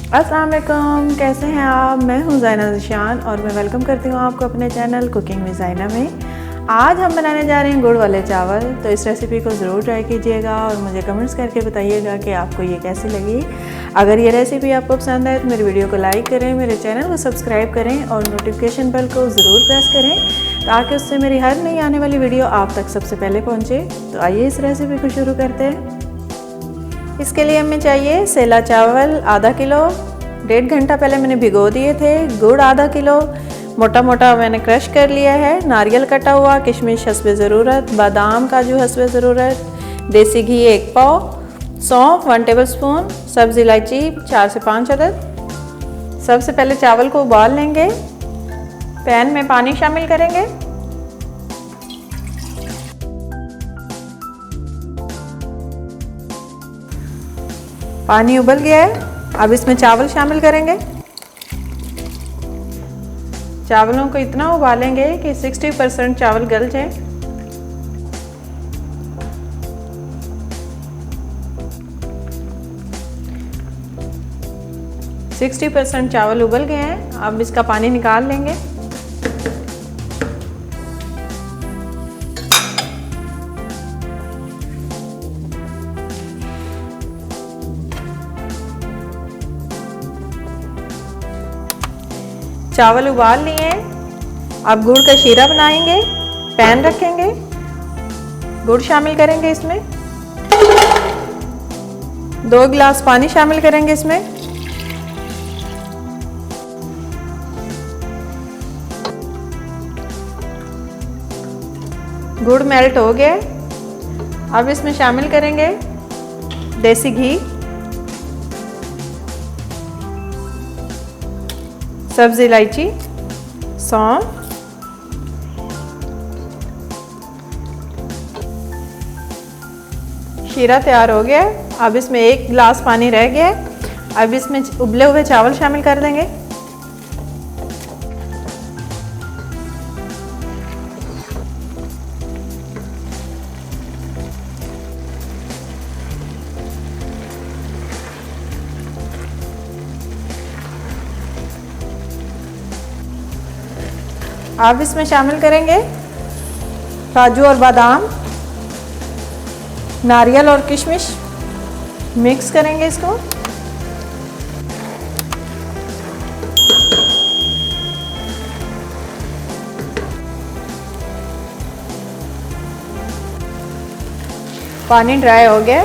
अस्सलाम वालेकुम, कैसे हैं आप। मैं हूं ज़ाइना ज़िशान और मैं वेलकम करती हूं आपको अपने चैनल कुकिंग विद ज़ाइना में। आज हम बनाने जा रहे हैं गुड़ वाले चावल। तो इस रेसिपी को ज़रूर ट्राई कीजिएगा और मुझे कमेंट्स करके बताइएगा कि आपको ये कैसी लगी। अगर ये रेसिपी आपको पसंद आए तो मेरे वीडियो को लाइक करें, मेरे चैनल को सब्सक्राइब करें और नोटिफिकेशन बेल को ज़रूर प्रेस करें ताकि उससे मेरी हर नई आने वाली वीडियो आप तक सबसे पहले पहुँचे। तो आइए इस रेसिपी को शुरू करते हैं। इसके लिए हमें चाहिए सेला चावल आधा किलो, 1.5 घंटा पहले मैंने भिगो दिए थे। गुड़ आधा किलो मोटा मोटा मैंने क्रश कर लिया है। नारियल कटा हुआ, किशमिश हस्बे ज़रूरत, बादाम काजू हस्बे ज़रूरत, देसी घी 1 पाव, सौंफ 1 टेबलस्पून, सब्ज़ इलायची 4 से 5 अदद। सबसे पहले चावल को उबाल लेंगे। पैन में पानी शामिल करेंगे। पानी उबल गया है, अब इसमें चावल शामिल करेंगे। चावलों को इतना उबालेंगे कि 60% चावल गल जाए। सिक्सटी % चावल उबल गए हैं, अब इसका पानी निकाल लेंगे। चावल उबाल लिए, अब गुड़ का शीरा बनाएंगे। पैन रखेंगे, गुड़ शामिल करेंगे इसमें। 2 गिलास पानी शामिल करेंगे इसमें। गुड़ मेल्ट हो गया, अब इसमें शामिल करेंगे देसी घी, सब्ज़ इलायची, सौंफ, शीरा तैयार हो गया। अब इसमें 1 गिलास पानी रह गया। अब इसमें उबले हुए चावल शामिल कर देंगे। अब इसमें शामिल करेंगे काजू और बादाम, नारियल और किशमिश। मिक्स करेंगे इसको। पानी ड्राई हो गया,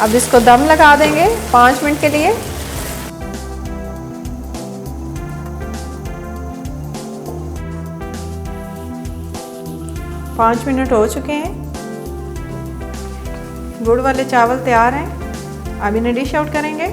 अब इसको दम लगा देंगे 5 मिनट के लिए। 5 मिनट हो चुके हैं। गुड़ वाले चावल तैयार हैं, अब इन्हें डिश आउट करेंगे।